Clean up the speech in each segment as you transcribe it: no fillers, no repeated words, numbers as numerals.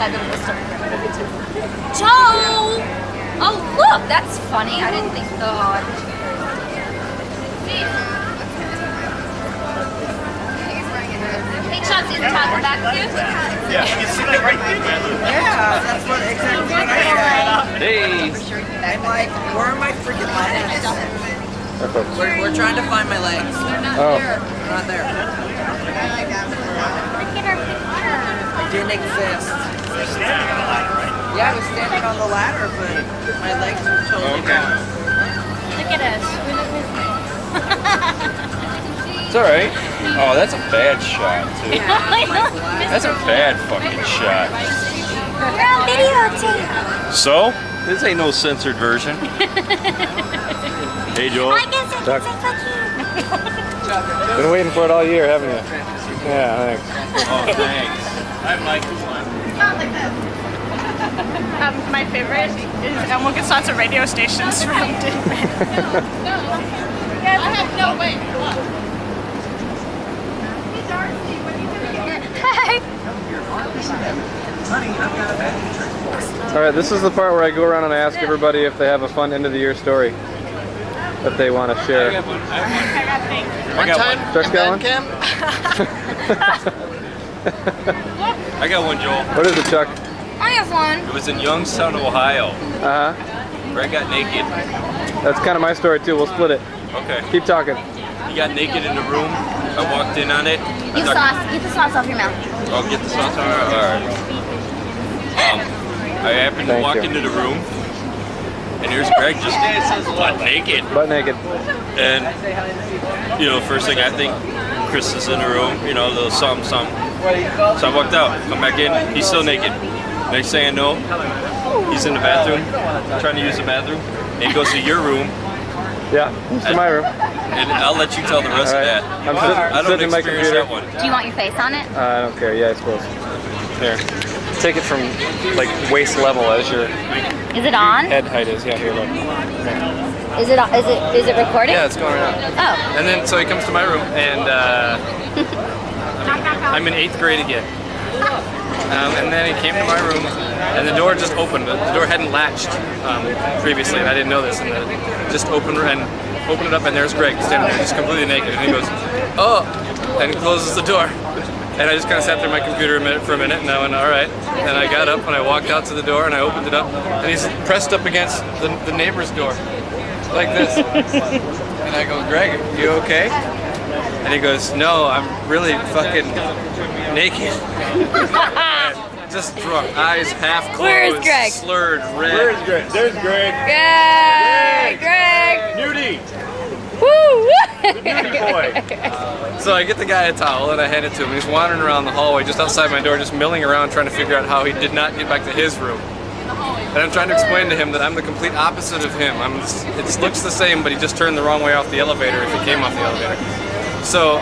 inside the little story room. Joe! Oh, look, that's funny. I didn't think. Oh, hey, Chauncey, is Todd back with you? Yeah, he's sitting right there. Yeah, that's what exactly what I said. Hey! I'm like, where are my freaking legs? We're trying to find my legs. Oh. They're not there. Look at our picture. Didn't exist. Yeah, I was standing on the ladder, but my legs were totally gone. Look at us. We look with It's alright. Oh, that's a bad shot, too. That's a bad fucking shot. We're on videotape. So, this ain't no censored version. Hey, Joel. I guess I can say fuck you. Been waiting for it all year, haven't you? Yeah, thanks. Oh, thanks. I might do one. My favorite is we'll get lots of radio stations from Denver. No, wait. Alright, this is the part where I go around and I ask everybody if they have a fun end of the year story that they want to share. I got one. One time, Chuck's in got band one? camp, I got one, Joel. What is it, Chuck? I have one. It was in Youngstown, Ohio. Uh-huh. Greg got naked. That's kind of my story too. We'll split it. Okay. Keep talking. He got naked in the room. I walked in on it. Get the sauce off your mouth. I'll get the sauce on. Alright. I happened to Thank walk you. into the room, and here's Greg just butt naked. Butt naked. And, you know, first thing I think, Christa's in the room, you know, a little something. So I walked out, come back in, he's still naked. Next thing I know, he's in the bathroom, trying to use the bathroom, and he goes to your room. Yeah, it's to my room. And I'll let you tell the rest of that. I'm I don't sitting in my experience computer. that one. Do you want your face on it? I don't care. Yeah, I suppose. Here. Take it from like waist level as your Is it on? head height is. Yeah, here, look. Is it recording? Yeah, it's going right now. Oh. And then, so he comes to my room, and I'm in 8th grade again. And then he came to my room, and the door just opened. The door hadn't latched previously, and I didn't know this. And it just opened it up, and there's Greg standing there, just completely naked. And he goes, "Oh," and closes the door. And I just kind of sat there in my computer for a minute, and I went, "All right." And I got up, and I walked out to the door, and I opened it up, and he's pressed up against the neighbor's door, like this. And I go, "Greg, you okay?" And he goes, "No, I'm really fucking naked." Just drunk, eyes half closed, Where is Greg? slurred, red. Where's Greg? There's Greg. Greg! Nudie. Woo! The nudie boy. So I get the guy a towel and I hand it to him. He's wandering around the hallway just outside my door, just milling around trying to figure out how he did not get back to his room. And I'm trying to explain to him that I'm the complete opposite of him. It looks the same, but he just turned the wrong way off the elevator if he came off the elevator. So,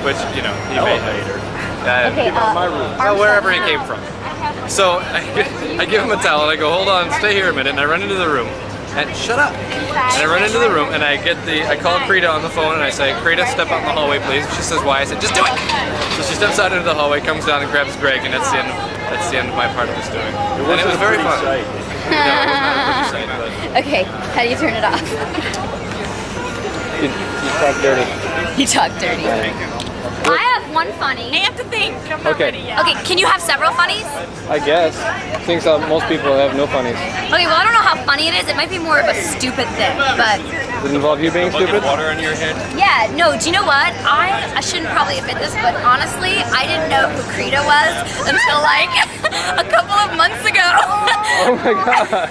which, you know, he may have. Okay, my room. Well, wherever he came from. So I give him a towel and I go, "Hold on, stay here a minute." And I run into the room. And shut up. And I run into the room and I call Christa on the phone and I say, "Christa, step out in the hallway, please." She says, "Why?" I said, "Just do it." So she steps out into the hallway, comes down and grabs Greg, and that's the end of my part of the story. And it was very fun. No, it was not a pretty sight, but Okay, how do you turn it off? You talk dirty. You talk dirty. I have one funny. I have to think. I'm not Okay. ready yet. Okay, can you have several funnies? I guess. Things that most people have no funnies. Okay, well I don't know how funny it is. It might be more of a stupid thing, but Does it involve you being Bucket stupid? of water on your head. yeah, no, do you know what? I shouldn't probably admit this, but honestly, I didn't know who Christa was until like a couple of months ago. Oh my god.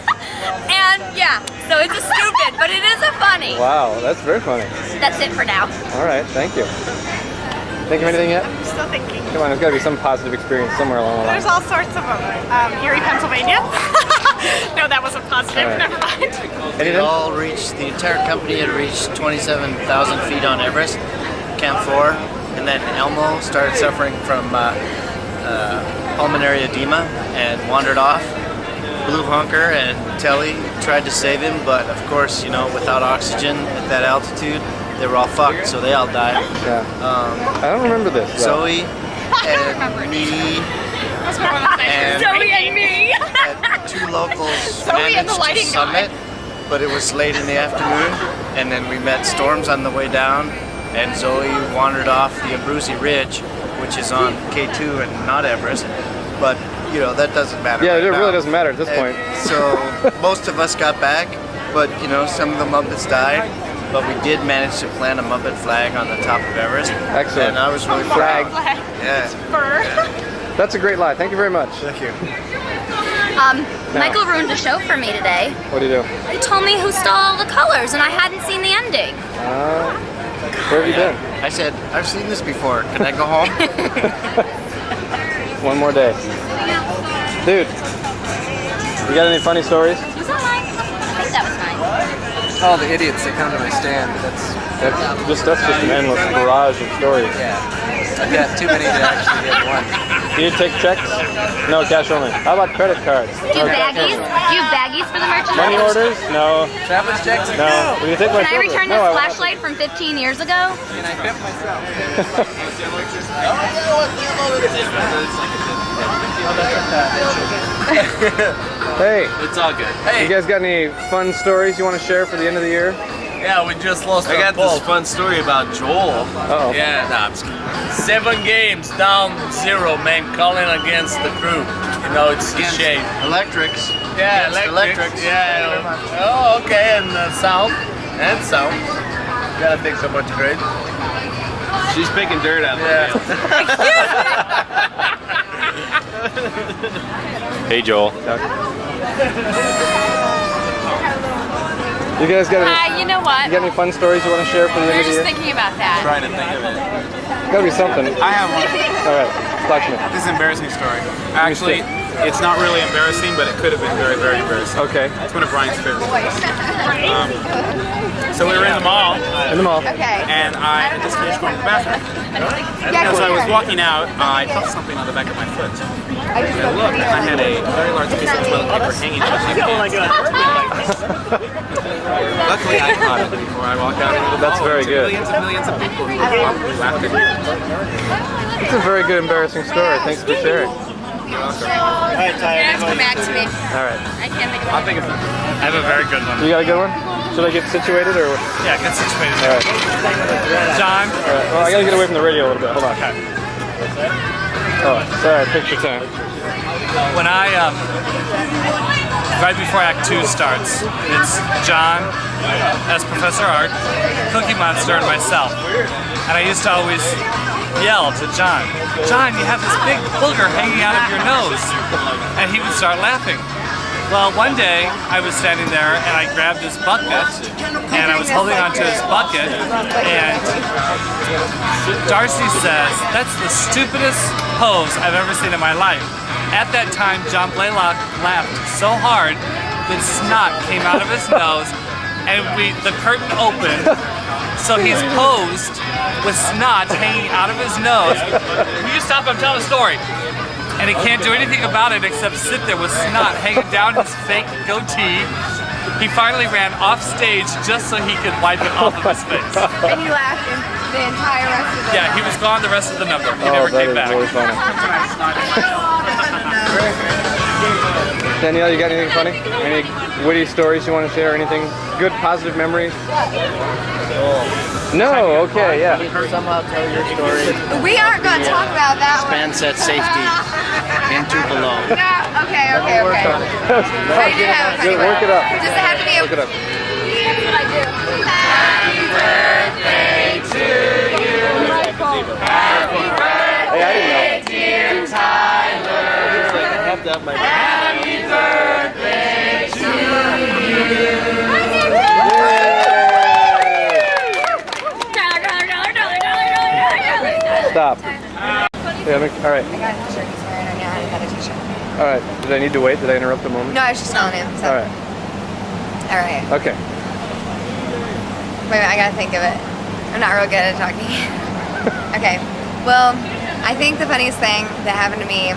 And yeah, so it's a stupid, but it is a funny. Wow, that's very funny. That's it for now. All right, thank you. Think of anything yet? I'm still thinking. Come on, there's got to be some positive experience somewhere along the line. There's all sorts of them. Erie, Pennsylvania. No, that wasn't positive. All right. Never mind. we Anything? all reached, the entire company had reached 27,000 feet on Everest, Camp 4, and then Elmo started suffering from pulmonary edema and wandered off. Blue Honker and Telly tried to save him, but of course, you know, without oxygen at that altitude, they were all fucked, so they all died. Yeah. I don't remember this. though. Zoe and me And Zoe and me. two locals Zoe and the managed to lighting summit, but it was late in the afternoon, and then we met storms on the way down, and Zoe wandered off the Abruzzi Ridge, which is on K2 and not Everest, but you know, that doesn't matter. Yeah, right it now. really doesn't matter at this And point. So most of us got back, but you know, some of the Muppets died, but we did manage to plant a Muppet flag on the top of Everest. Excellent. And I was really Flag. proud. Yeah. Fur. That's a great lie. Thank you very much. Thank you. Michael ruined the show for me today. What do you do? He told me who stole all the colors, and I hadn't seen the ending. Where have you been? I said, I've seen this before. Can I go home? One more day. Dude, you got any funny stories? Was that mine? I think that was mine. Oh, the idiots that come to my stand. That's just an endless barrage of stories. Yeah. I've got too many to actually get one. Do you take checks? No, cash only. How about credit cards? Do you No, have cash baggies? only. Do you have baggies for the merchandise? Money orders? No. Traveler's checks? No. Will you take my Can I silver? return No, this I won't. flashlight from 15 years ago? And I pimp myself. Hey, It's all good. you guys got any fun stories you want to share for the end of the year? Yeah, we just lost I got this fun story about Joel. Uh-oh. Yeah, nah, I'm just kidding. 7 games down 0, man, calling against the crew. You know, it's a shame. Electrics. Yeah, Against electrics. Yeah. Oh, okay, and sound. And sound. Gotta take so much credit. She's picking dirt out of Yeah. Hey, Joel. You guys got any, You know what? you got any fun stories you want to share for the end We of were the just year? thinking about that. Trying to think of it. Gotta be something. I have one. All right, flash me. This is an embarrassing story. Actually, it's not really embarrassing, but it could have been very, very embarrassing. Okay. It's one of Brian's favorites. So we were in the mall, In the mall. Okay. and I had just finished going to the bathroom. And as I was walking out, I felt something on the back of my foot. And I looked, and I had a very large piece of toilet paper hanging out of my pants. Luckily, I caught it before I walked out into the That's mall. very To good. Millions of people who probably laughed at me. It's a very good embarrassing story. Thanks for sharing. Come back to me. All right. I can't think of I think it's I have a very good one. You got a good one? Should I get situated or? Yeah, get situated. All right. John, All right. Well, I gotta get away from the radio a little bit. Hold on. Oh, sorry. Picture time. when I right before Act 2 starts, it's John as Professor Art, Cookie Monster, and myself. And I used to always yell to John, "John, you have this big booger hanging out of your nose," and he would start laughing. Well, one day I was standing there and I grabbed his bucket and I was holding onto his bucket, and Darcy says, "That's the stupidest pose I've ever seen in my life." At that time, John Blaylock laughed so hard that snot came out of his nose, and the curtain opened, so he's posed with snot hanging out of his nose. Will you stop? I'm telling a story. And he can't do anything about it except sit there with snot hanging down his fake goatee. He finally ran off stage just so he could wipe it off of his face. And you laughed the entire rest of the Yeah, he was gone the rest of the number. He Oh, never that came is back. really funny. Danielle, you got anything funny? Any witty stories you want to share? Anything good, positive memories? No. Okay. Yeah. Somehow tell your story. We aren't going to talk about that one. Span set safety into below. No, okay. I do have a funny one. Work it up. Does it have to be a... Work it up. Here's what I do. Happy birthday to you. Happy birthday, Hey, I didn't know. dear Tyler. I have to have my. Happy birthday to you. Stop. Yeah, all right. I got a t-shirt he's wearing right now. I got a t-shirt. All right. Did I need to wait? Did I interrupt a moment? No, I was just telling him. So. All right. All right. Okay. Wait a minute, I gotta think of it. I'm not real good at talking. Okay. Well, I think the funniest thing that happened to me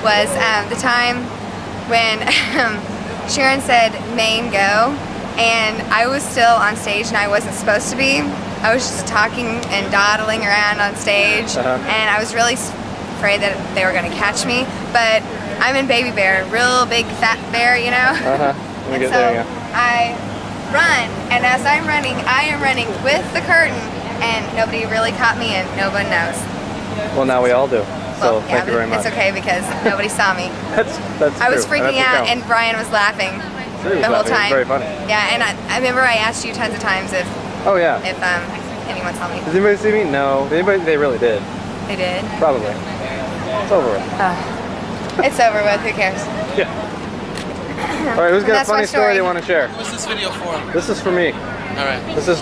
was the time when Sharon said Maine go, and I was still on stage and I wasn't supposed to be. I was just talking and dawdling around on stage, and I was really afraid that they were gonna catch me. But I'm in Baby Bear, real big fat bear, you know? Let me get So there, yeah. I run, and as I'm running, I am running with the curtain, and nobody really caught me, and no one knows. Well, now we all do. So Well, yeah, thank you very but much. it's okay because nobody saw me. That's I was true, freaking that's what out, and counts. Brian was laughing He was the whole laughing. It was time. very funny. Yeah, and I remember I asked you tons of times if Oh yeah. anyone saw me. Does anybody see me? No. They really did. They did. Probably. It's over with. It's over with. Who cares? Yeah. All right, who's got a That's my funny story story. they want to share? What's this video for? This is for me. All right. This is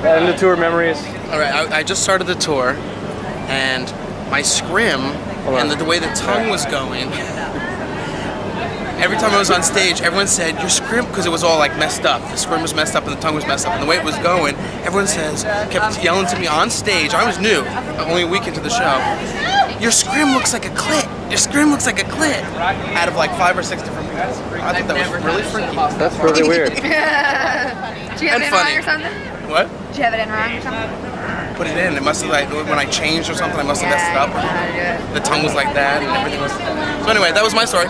end of tour memories. All right. I just started the tour, and my scrim and the way the tongue was going. Every time I was on stage, everyone said, your scrim, because it was all like messed up. The scrim was messed up and the tongue was messed up. And the way it was going, everyone kept yelling to me on stage. I was new, only a week into the show. Your scrim looks like a clit. Your scrim looks like a clit. Out of like 5 or 6 different people. I thought that was really freaky. That's really weird. Did you have And it in funny. wrong or something? What? Did you have it in wrong or something? Put it in. It must have like, when I changed or something, I must have messed it up. The tongue was like that and everything was. So anyway, that was my story.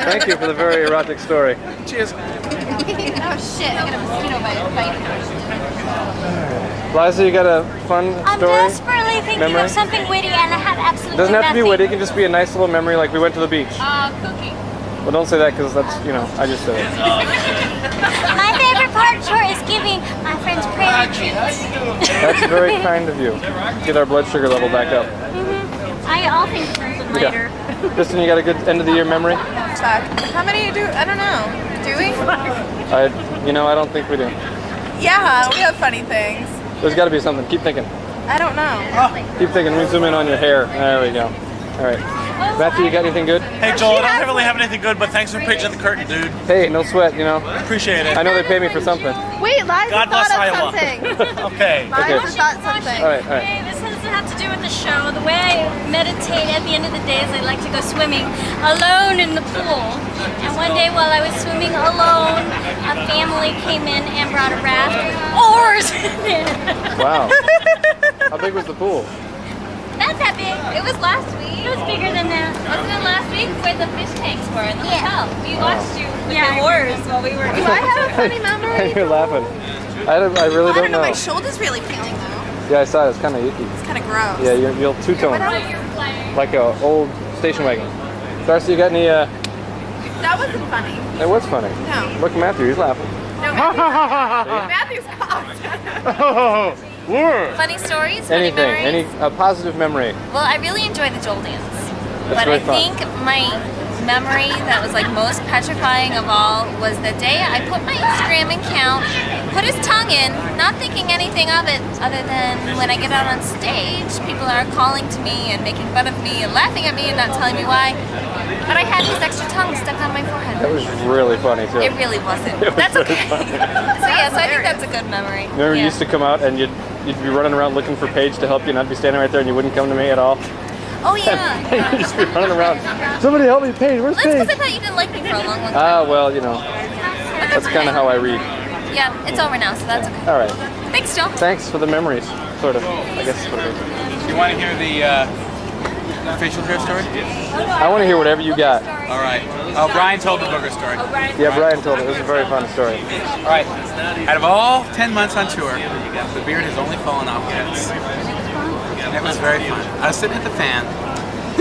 Thank you for the very erotic story. Cheers. Oh shit, I got a mosquito bite. Liza, you got a fun I'm story? desperately thinking Memory? of something witty, and I have absolutely Doesn't have to be nothing. witty. It can just be a nice little memory, like we went to the beach. Cooking. Well, don't say that because that's, I just said it. My favorite part of tour is giving my friends prayer treats. That's very kind of you. Get our blood sugar level back up. I'll think of something later. Kristin, you got a good end of the year memory? Fuck. How many do? I don't know. Do we? I don't think we do. Yeah, we have funny things. There's got to be something. Keep thinking. I don't know. Keep thinking. Let me zoom in on your hair. There we go. All right. Matthew, you got anything good? Hey Joel, I don't really have anything good, but thanks for pitching the curtain, dude. Hey, no sweat, Appreciate it. I know they pay me for something. Wait, Liza God bless thought of Iowa. something. Okay. Liza thought something. All right. Hey, this doesn't have to do with the show. The way I meditate at the end of the day is I like to go swimming alone in the pool. And one day while I was swimming alone, a family came in and brought a raft with oars in it. Wow. How big was the pool? Not that big. It was last week. It was bigger than that. Wasn't it last week where the fish tanks were in the Yeah. hotel? We watched you with Yeah, the oars while we were. Do I have a funny memory? You're laughing. I really don't know. My shoulder's really peeling though. Yeah, I saw it. It's kind of icky. It's kind of gross. Yeah, you'll two-tone. Like a old station wagon. Darcy, you got any, That wasn't funny. It was funny. No. Look, Matthew, he's laughing. No, Matthew's coughed. Oh, word. Funny stories, funny Anything, memories. a positive memory. Well, I really enjoyed the Joel dance. That's But really I fun. think my memory that was like most petrifying of all was the day I put my Instagram account, put his tongue in, not thinking anything of it other than when I get out on stage, people are calling to me and making fun of me and laughing at me and not telling me why. But I had his extra tongue stuck on my forehead. That was really funny, too. It really wasn't. It was That's really okay. funny. So yeah, so I think that's a good memory. Remember you Yeah. used to come out and you'd be running around looking for Paige to help you and I'd be standing right there and you wouldn't come to me at all? Oh yeah. You'd just be running around. Somebody help me, Paige, where's That's because Paige? I thought you didn't like me for a long, long time. Ah, well, But that's kind of how I read. Yeah, it's over now, so that's okay. All right. Thanks, Joel. Thanks for the memories, sort of. I guess that's what it is. You want to hear the facial hair story? I want to hear whatever you got. All right. Oh, Brian told the booger story. Yeah, Brian told it. It was a very fun story. All right. Out of all 10 months on tour, the beard has only fallen off once. And it was very fun. I was sitting at the fan,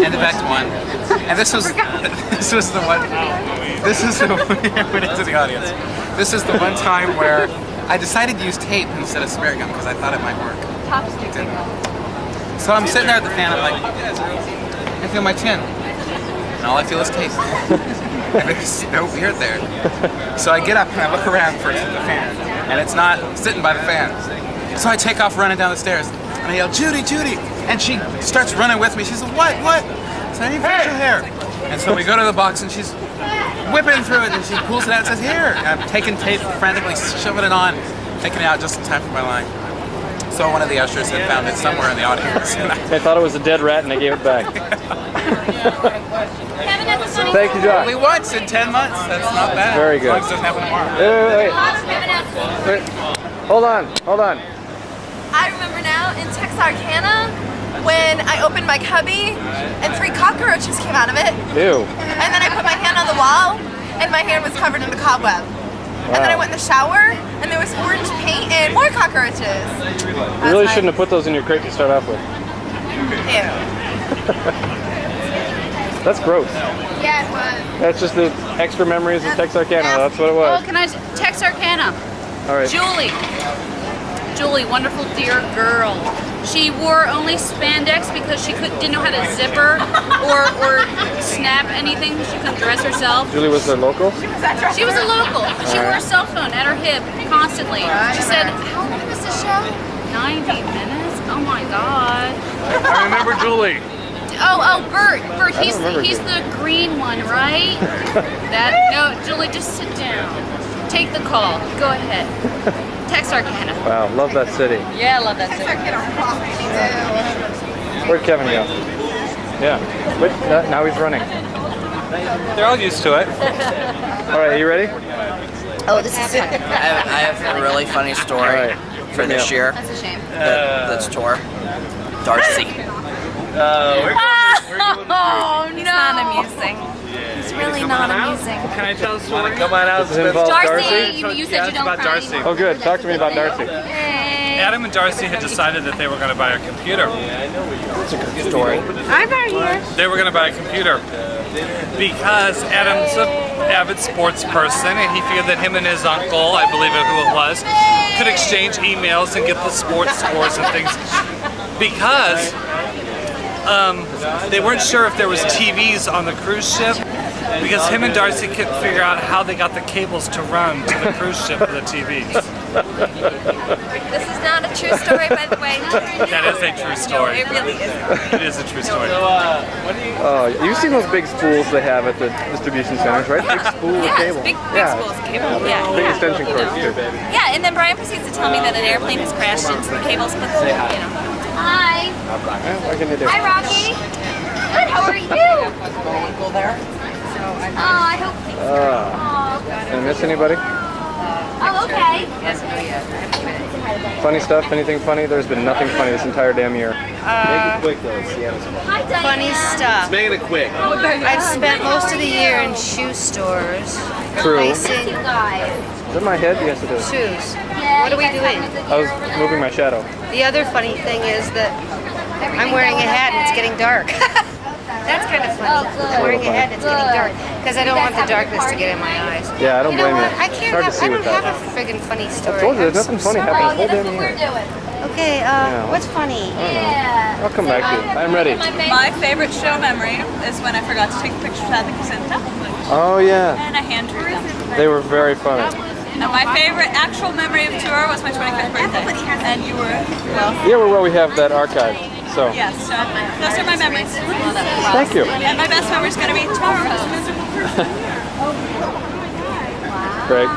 and the Vect one, and this was the one. This is the one. Put it to the audience. This is the one time where I decided to use tape instead of spray gum because I thought it might work. It didn't. So I'm sitting there at the fan. I'm like, I feel my chin, and all I feel is tape. And there's no beard there. So I get up and I look around for the fan, and it's not sitting by the fan. So I take off running down the stairs, and I yell, Judy, Judy! And she starts running with me. She's like, what? So I need facial hair. And so we go to the box, and she's whipping through it, and she pulls it out and says, here! And I'm taking tape, frantically shoving it on, taking it out just in time for my line. So one of the ushers had found it somewhere in the audience. They thought it was a dead rat and they gave it back. Thank you, Josh. Only once in 10 months. That's not bad. Very good. As long as it doesn't happen tomorrow. Wait. Hold on. I remember now in Texarkana, when I opened my cubby and 3 cockroaches came out of it. Ew. And then I put my hand on the wall and my hand was covered in the cobweb. And then I went in the shower and there was orange paint and more cockroaches. You really shouldn't have put those in your crate to start off with. Ew. That's gross. Yeah, it was. That's just the extra memories of Texarkana. That's what it was. Oh, can I Texarkana? All right. Julie, wonderful dear girl. She wore only spandex because she didn't know how to zipper or snap anything. She couldn't dress herself. Julie was their local? She was a local. She wore a cell phone at her hip constantly. She said, how long was the show? 90 minutes? Oh my God. I remember Julie. Bert, he's the green one, right? No, Julie, just sit down. Take the call. Go ahead. Texarkana. Wow, love that city. Yeah, I love that city. Where'd Kevin go? Yeah. Wait, now he's running. They're all used to it. All right, you ready? Oh, this is funny. I have a really funny story for this year. That's a shame. That's tour. Darcy. Oh, he's not amusing. He's really not amusing. Can I tell a story? Come on out. Does it involve Darcy? You said you don't about cry Darcy. Oh, good. Talk to me about Darcy. Adam and Darcy had decided that they were going to buy a computer. That's a good story. I'm right here. They were going to buy a computer because Adam's an avid sports person, and he figured that him and his uncle, I believe it who it was, could exchange emails and get the sports scores and things. Because they weren't sure if there was TVs on the cruise ship, because him and Darcy couldn't figure out how they got the cables to run to the cruise ship for the TVs. This is not a true story, by the way. That is a true story. It really is. It is a true story. You've seen those big spools they have at the distribution centers, right? Big spool of cable. Big spools of cable. Yeah. Big extension cords too. Yeah, and then Brian proceeds to tell me that an airplane has crashed into the cables, but Hi. What can you do? Hi, Rocky. Good. How are you? Go there. Oh, I hope. Did I miss anybody? Oh, okay. Funny stuff? Anything funny? There's been nothing funny this entire damn year. Make it quick though. Funny stuff. Make it quick. I've spent most of the year in shoe stores. True. Racing Is that my head? Yes, it is. shoes. What are we doing? I was moving my shadow. The other funny thing is that I'm wearing a hat and it's getting dark. That's kind of funny. I'm wearing a hat and it's getting dark because I don't want the darkness to get in my eyes. Yeah, I don't blame you. I It's can't hard to have. see I with don't have that. a friggin' funny story. I told you, there's nothing funny happening the whole damn year. Okay. What's funny? I'll come back to you. I'm ready. My favorite show memory is when I forgot to take pictures at the Casenta Oh, yeah. and I hand drew them. They were very funny. And my favorite actual memory of tour was my 25th birthday. And you were, well, Yeah, we're where we have that archive. So, yes, so those are my memories. thank you. And my best memory is going to be tomorrow. Greg.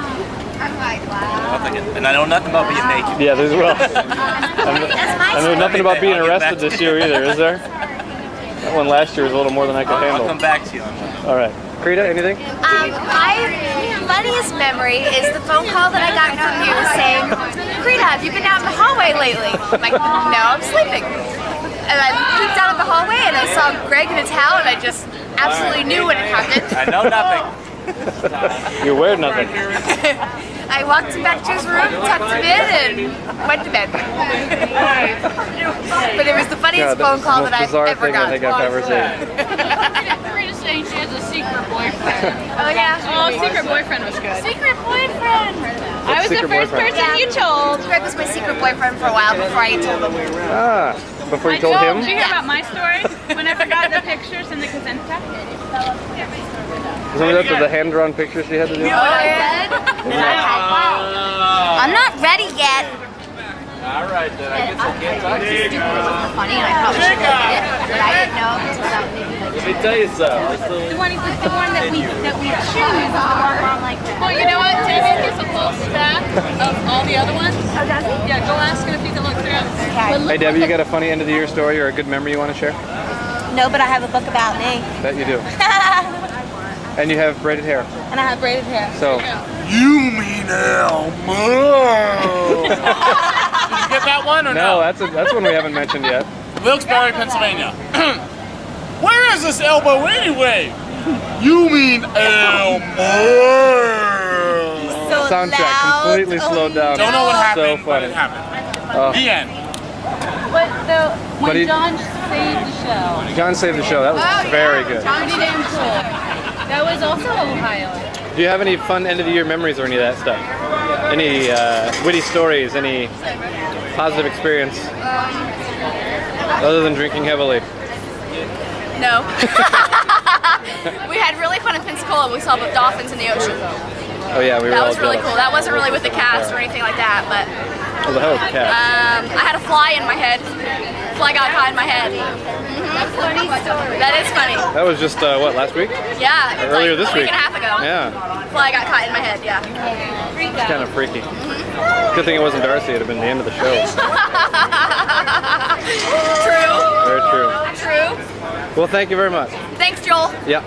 And I know nothing about being naked. Yeah, there's well. And there's nothing about being arrested this year either, is there? That one last year was a little more than I could handle. I'll come back to you on that. All right. Krita, anything? My funniest memory is the phone call that I got from you saying, Krita, have you been out in the hallway lately? I'm like, no, I'm sleeping. And I peeked out of the hallway and I saw Greg in a towel and I just absolutely knew what had happened. I know nothing. You're weird nothing. I walked him back to his room, tucked him in, and went to bed. But it was the funniest phone call that I've ever gotten. I think I've ever seen. Krita's saying she has a secret boyfriend. Oh, yeah. Oh, secret boyfriend was good. Secret boyfriend. I was the secret first boyfriend? person you told. Greg was my secret boyfriend for a while before I told him. Ah, before you told him? Did you hear about my story? When I forgot the pictures in the Casenta? Wasn't that the hand-drawn picture she had to do? Oh, yeah. I'm not ready yet. All right, then I guess I can't talk to you. Funny, and I probably should have did it, but I didn't know until that Let me tell you something. The one that we choose is the one like that. Well, you know what? David gets a full stack of all the other ones. Oh, does he? Yeah, go ask him if he can look through them. Hey, Debbie, you got a funny end of the year story or a good memory you want to share? No, but I have a book about me. Bet you do. And you have braided hair. And I have braided hair. So. You mean Elmo? Did you get that one or no? No, that's one we haven't mentioned yet. Wilkes-Barre, Pennsylvania. Where is this elbow anyway? You mean Elmer? Soundtrack completely slowed down. Don't know what happened, So but funny. it happened. Oh. The end. But But when he- John saved the show. John saved the show. That was very good. Pretty damn cool. That was also Ohio. Do you have any fun end of the year memories or any of that stuff? Any witty stories? Any positive experience other than drinking heavily? No. We had really fun in Pensacola. We saw the dolphins in the ocean. Oh yeah, we were That all was really jealous. cool. That wasn't really with the cast or anything like that, but Oh, the hell with cats. I had a fly in my head. Fly got caught in my head. That's funny story. That is funny. That was just what, last week? Yeah. Or earlier like this a week week. and a half ago. Yeah, Fly got caught in my head. Yeah. it's kind of freaky. Good thing it wasn't Darcy. It'd have been the end of the show. True. Very true. True. Well, thank you very much. Thanks, Joel. Yeah.